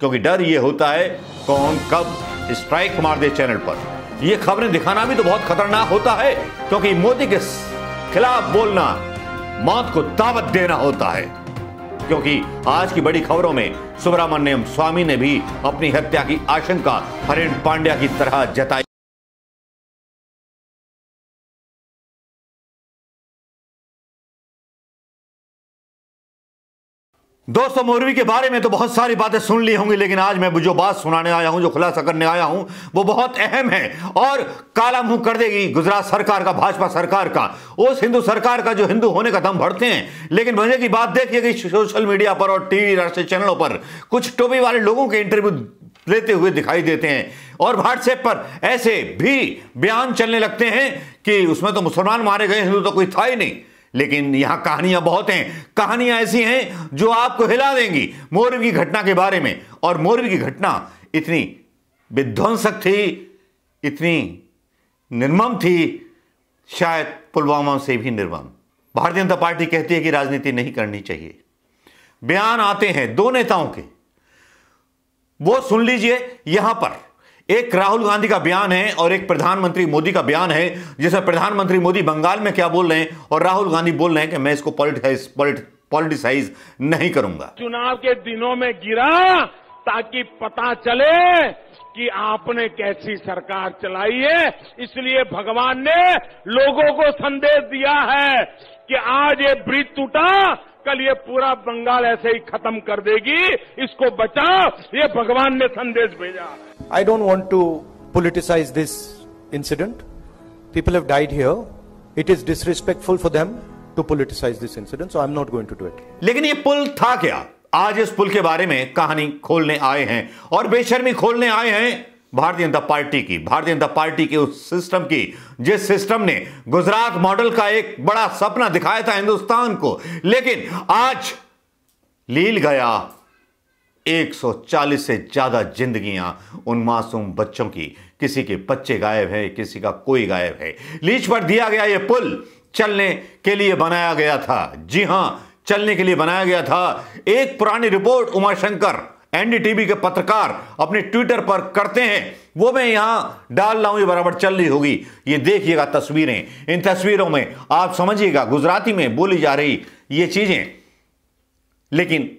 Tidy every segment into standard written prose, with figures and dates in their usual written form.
क्योंकि डर ये होता है कौन कब स्ट्राइक मार दे चैनल पर। ये खबरें दिखाना भी तो बहुत खतरनाक होता है, क्योंकि मोदी के खिलाफ बोलना मौत को दावत देना होता है। क्योंकि आज की बड़ी खबरों में सुब्रमण्यम स्वामी ने भी अपनी हत्या की आशंका हरीन पांड्या की तरह जताई। दोस्तों, मोरवी के बारे में तो बहुत सारी बातें सुन ली होंगी, लेकिन आज मैं जो बात सुनाने आया हूं, जो खुलासा करने आया हूं, वो बहुत अहम है और काला मुंह कर देगी गुजरात सरकार का, भाजपा सरकार का, उस हिंदू सरकार का जो हिंदू होने का दम भरते हैं। लेकिन मजे की बात देखिए कि सोशल मीडिया पर और टीवी राष्ट्रीय चैनलों पर कुछ टोपी वाले लोगों के इंटरव्यू लेते हुए दिखाई देते हैं और व्हाट्सएप पर ऐसे भी बयान चलने लगते हैं कि उसमें तो मुसलमान मारे गए, हिंदू तो कोई था ही नहीं। लेकिन यहां कहानियां बहुत हैं, कहानियां ऐसी हैं जो आपको हिला देंगी मोरवी की घटना के बारे में। और मोरवी की घटना इतनी विध्वंसक थी, इतनी निर्मम थी, शायद पुलवामा से भी निर्मम। भारतीय जनता पार्टी कहती है कि राजनीति नहीं करनी चाहिए। बयान आते हैं दो नेताओं के, वो सुन लीजिए। यहां पर एक राहुल गांधी का बयान है और एक प्रधानमंत्री मोदी का बयान है, जिसमें प्रधानमंत्री मोदी बंगाल में क्या बोल रहे हैं और राहुल गांधी बोल रहे हैं कि मैं इसको पॉलिटिसाइज नहीं करूंगा। चुनाव के दिनों में गिरा ताकि पता चले कि आपने कैसी सरकार चलाई है। इसलिए भगवान ने लोगों को संदेश दिया है कि आज ये ब्रिज टूटा, कल ये पूरा बंगाल ऐसे ही खत्म कर देगी, इसको बचाओ। ये भगवान ने संदेश भेजा। I don't want to politicize this incident. People have died here. It is disrespectful for them to politicize this incident, so I'm not going to do it. लेकिन ये पुल था क्या? आज इस पुल के बारे में कहानी खोलने आए हैं और बेशर्मी खोलने आए हैं भारतीय जनता पार्टी की। भारतीय जनता पार्टी के उस सिस्टम की, जिस सिस्टम ने गुजरात मॉडल का एक बड़ा सपना दिखाया था हिंदुस्तान को, लेकिन आज लील गया 140 से ज्यादा जिंदगियां उन मासूम बच्चों की। किसी के बच्चे गायब है, किसी का कोई गायब है। लीज पर दिया गया यह पुल चलने के लिए बनाया गया था। जी हां, चलने के लिए बनाया गया था। एक पुरानी रिपोर्ट उमाशंकर एनडीटीवी के पत्रकार अपने ट्विटर पर करते हैं, वो मैं यहां डाल रहा हूं, ये बराबर चल रही होगी। ये देखिएगा तस्वीरें। इन तस्वीरों में आप समझिएगा गुजराती में बोली जा रही ये चीजें, लेकिन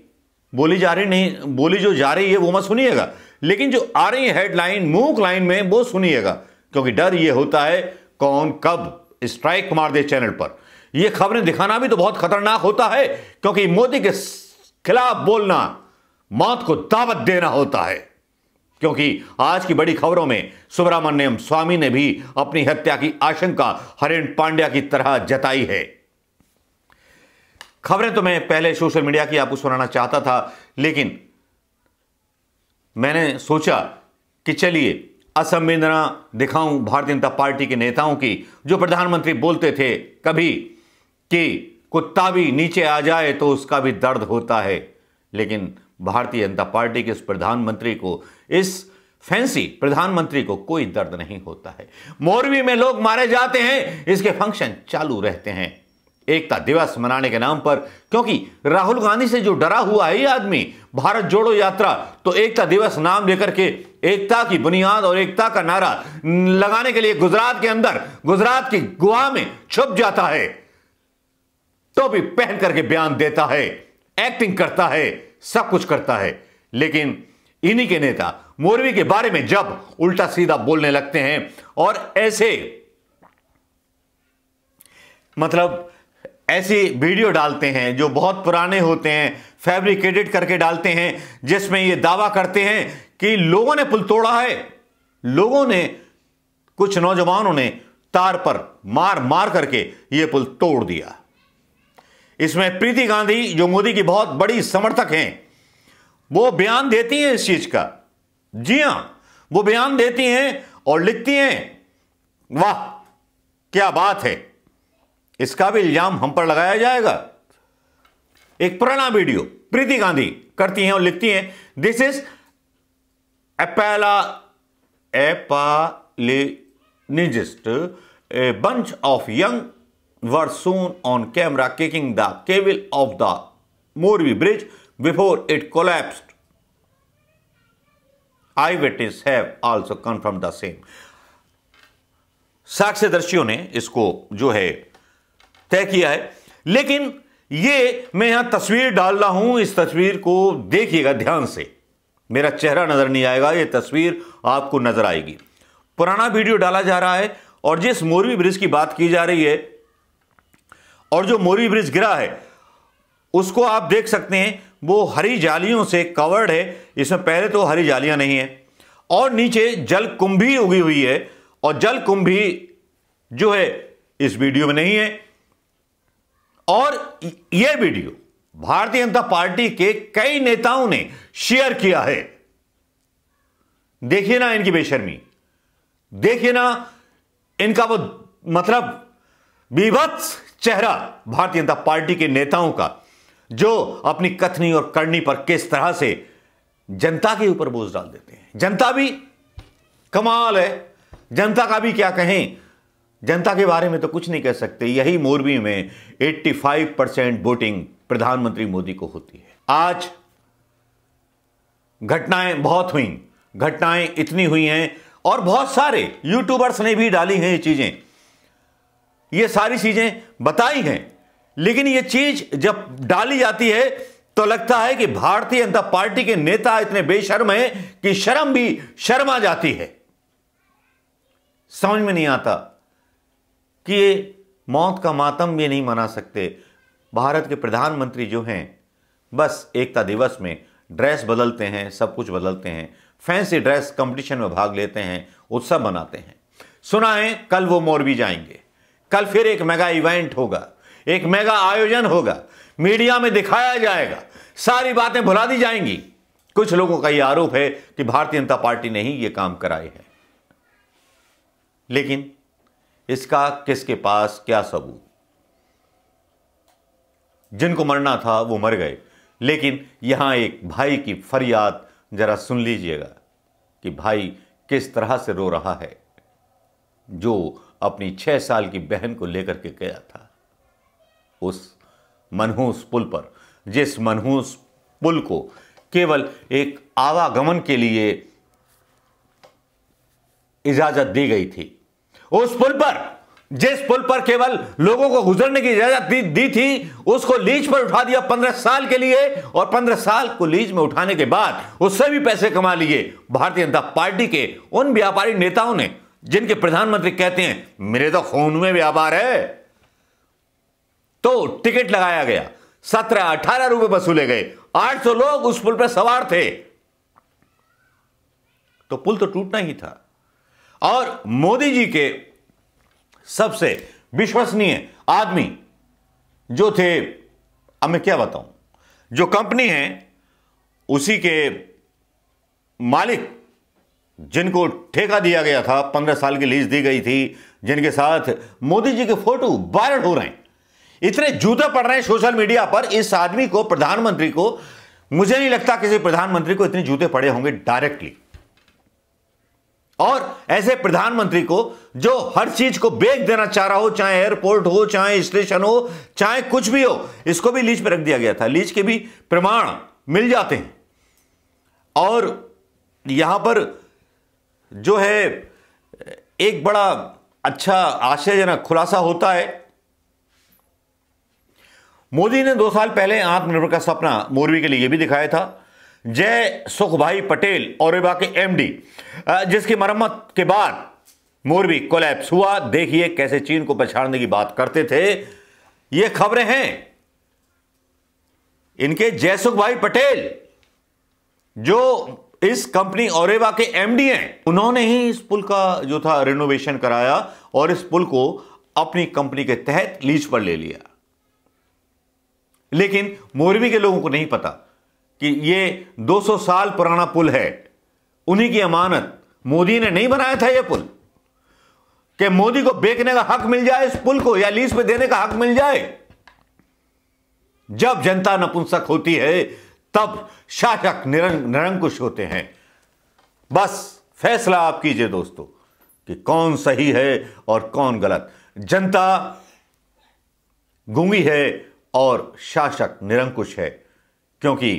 बोली जा रही नहीं, बोली जो जा रही है वो मत सुनिएगा, लेकिन जो आ रही है हेडलाइन मूक लाइन में वो सुनिएगा। क्योंकि डर ये होता है कौन कब स्ट्राइक मार दे चैनल पर। ये खबरें दिखाना भी तो बहुत खतरनाक होता है, क्योंकि मोदी के खिलाफ बोलना मौत को दावत देना होता है। क्योंकि आज की बड़ी खबरों में सुब्रमण्यम स्वामी ने भी अपनी हत्या की आशंका हरीन पांड्या की तरह जताई है। खबरें तो मैं पहले सोशल मीडिया की आपको सुनाना चाहता था, लेकिन मैंने सोचा कि चलिए असंवेदना दिखाऊं भारतीय जनता पार्टी के नेताओं की, जो प्रधानमंत्री बोलते थे कभी कि कुत्ता भी नीचे आ जाए तो उसका भी दर्द होता है। लेकिन भारतीय जनता पार्टी के इस प्रधानमंत्री को, इस फैंसी प्रधानमंत्री को कोई दर्द नहीं होता है। मोरवी में लोग मारे जाते हैं, इसके फंक्शन चालू रहते हैं एकता दिवस मनाने के नाम पर। क्योंकि राहुल गांधी से जो डरा हुआ है ये आदमी, भारत जोड़ो यात्रा तो एकता दिवस नाम लेकर के एकता की बुनियाद और एकता का नारा लगाने के लिए गुजरात के अंदर, गुजरात की गुहा में छुप जाता है, टोपी पहन करके बयान देता है, एक्टिंग करता है, सब कुछ करता है। लेकिन इन्हीं के नेता मोरवी के बारे में जब उल्टा सीधा बोलने लगते हैं और ऐसे मतलब ऐसी वीडियो डालते हैं जो बहुत पुराने होते हैं, फैब्रिकेटेड करके डालते हैं, जिसमें ये दावा करते हैं कि लोगों ने पुल तोड़ा है, लोगों ने, कुछ नौजवानों ने तार पर मार मार करके ये पुल तोड़ दिया। इसमें प्रीति गांधी जो मोदी की बहुत बड़ी समर्थक हैं, वो बयान देती हैं इस चीज का। जी हां, वो बयान देती हैं और लिखती हैं, वाह क्या बात है, इसका भी इल्जाम हम पर लगाया जाएगा। एक पुराना वीडियो प्रीति गांधी करती हैं और लिखती हैं, दिस इज एपालिनिजिस्ट, a bunch of young were soon on camera kicking the cable of the Morbi bridge before it collapsed. Eyewitness have also confirm the same. साक्ष्यदर्शियों ने इसको जो है तय किया है। लेकिन ये मैं यहां तस्वीर डाल रहा हूं, इस तस्वीर को देखिएगा ध्यान से, मेरा चेहरा नजर नहीं आएगा, ये तस्वीर आपको नजर आएगी। पुराना वीडियो डाला जा रहा है और जिस मोरवी ब्रिज की बात की जा रही है और जो मोरवी ब्रिज गिरा है उसको आप देख सकते हैं, वो हरी जालियों से कवर्ड है। इसमें पहले तो हरी जालियां नहीं है और नीचे जल कुंभी उगी हुई है और जल कुंभी जो है इस वीडियो में नहीं है। और यह वीडियो भारतीय जनता पार्टी के कई नेताओं ने शेयर किया है। देखिए ना इनकी बेशर्मी, देखिए ना इनका वो मतलब बीभत्स चेहरा भारतीय जनता पार्टी के नेताओं का, जो अपनी कथनी और करनी पर किस तरह से जनता के ऊपर बोझ डाल देते हैं। जनता भी कमाल है, जनता का भी क्या कहें, जनता के बारे में तो कुछ नहीं कह सकते। यही मोरबी में 85% वोटिंग प्रधानमंत्री मोदी को होती है। आज घटनाएं बहुत हुई, घटनाएं इतनी हुई हैं और बहुत सारे यूट्यूबर्स ने भी डाली हैं ये चीजें, ये सारी चीजें बताई हैं। लेकिन ये चीज जब डाली जाती है तो लगता है कि भारतीय जनता पार्टी के नेता इतने बेशर्म हैं कि शर्म भी शर्मा जाती है। समझ में नहीं आता कि ये मौत का मातम भी नहीं मना सकते। भारत के प्रधानमंत्री जो हैं बस एकता दिवस में ड्रेस बदलते हैं, सब कुछ बदलते हैं, फैंसी ड्रेस कंपटीशन में भाग लेते हैं, उत्सव मनाते हैं। सुना है कल वो मोरबी जाएंगे, कल फिर एक मेगा इवेंट होगा, एक मेगा आयोजन होगा, मीडिया में दिखाया जाएगा, सारी बातें भुला दी जाएंगी। कुछ लोगों का यह आरोप है कि भारतीय जनता पार्टी ने ही यह काम कराए हैं, लेकिन इसका किसके पास क्या सबूत? जिनको मरना था वो मर गए। लेकिन यहां एक भाई की फरियाद जरा सुन लीजिएगा कि भाई किस तरह से रो रहा है, जो अपनी 6 साल की बहन को लेकर के गया था उस मनहूस पुल पर, जिस मनहूस पुल को केवल एक आवागमन के लिए इजाजत दी गई थी। उस पुल पर, जिस पुल पर केवल लोगों को गुजरने की इजाजत दी थी, उसको लीज पर उठा दिया 15 साल के लिए। और 15 साल को लीज में उठाने के बाद उससे भी पैसे कमा लिए भारतीय जनता पार्टी के उन व्यापारी नेताओं ने, जिनके प्रधानमंत्री कहते हैं मेरे तो खून में व्यापार है। तो टिकट लगाया गया, 17-18 रुपए वसूले गए, 800 लोग उस पुल पर सवार थे, तो पुल तो टूटना ही था। और मोदी जी के सबसे विश्वसनीय आदमी जो थे, अब मैं क्या बताऊं, जो कंपनी है उसी के मालिक, जिनको ठेका दिया गया था, 15 साल की लीज दी गई थी, जिनके साथ मोदी जी के फोटो वायरल हो रहे हैं, इतने जूते पड़ रहे हैं सोशल मीडिया पर। इस आदमी को, प्रधानमंत्री को, मुझे नहीं लगता किसी प्रधानमंत्री को इतने जूते पड़े होंगे डायरेक्टली। और ऐसे प्रधानमंत्री को जो हर चीज को बेच देना चाह रहा हो, चाहे एयरपोर्ट हो, चाहे स्टेशन हो, चाहे कुछ भी हो, इसको भी लीज पर रख दिया गया था। लीज के भी प्रमाण मिल जाते हैं। और यहां पर जो है एक बड़ा अच्छा आश्चर्यजनक खुलासा होता है। मोदी ने 2 साल पहले आत्मनिर्भर का सपना मोरबी के लिए भी दिखाया था। जय सुखभाई पटेल ओरेबा के एमडी, जिसकी मरम्मत के बाद मोरबी कोलैप्स हुआ। देखिए कैसे चीन को पछाड़ने की बात करते थे। ये खबरें हैं इनके जय सुखभाई पटेल, जो इस कंपनी ओरेबा के एमडी हैं, उन्होंने ही इस पुल का जो था रिनोवेशन कराया और इस पुल को अपनी कंपनी के तहत लीज पर ले लिया। लेकिन मोरबी के लोगों को नहीं पता कि ये 200 साल पुराना पुल है, उन्हीं की अमानत। मोदी ने नहीं बनाया था यह पुल कि मोदी को बेचने का हक मिल जाए इस पुल को, या लीज पे देने का हक मिल जाए। जब जनता नपुंसक होती है तब शासक निरंकुश होते हैं। बस फैसला आप कीजिए दोस्तों कि कौन सही है और कौन गलत। जनता गूंगी है और शासक निरंकुश है, क्योंकि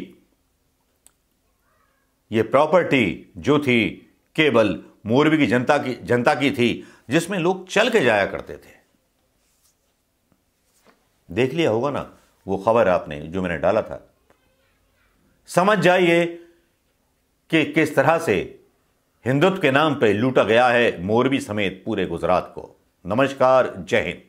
ये प्रॉपर्टी जो थी केवल मोरबी की जनता की थी, जिसमें लोग चल के जाया करते थे। देख लिया होगा ना वो खबर आपने जो मैंने डाला था। समझ जाइए कि किस तरह से हिंदुत्व के नाम पे लूटा गया है मोरबी समेत पूरे गुजरात को। नमस्कार, जय हिंद।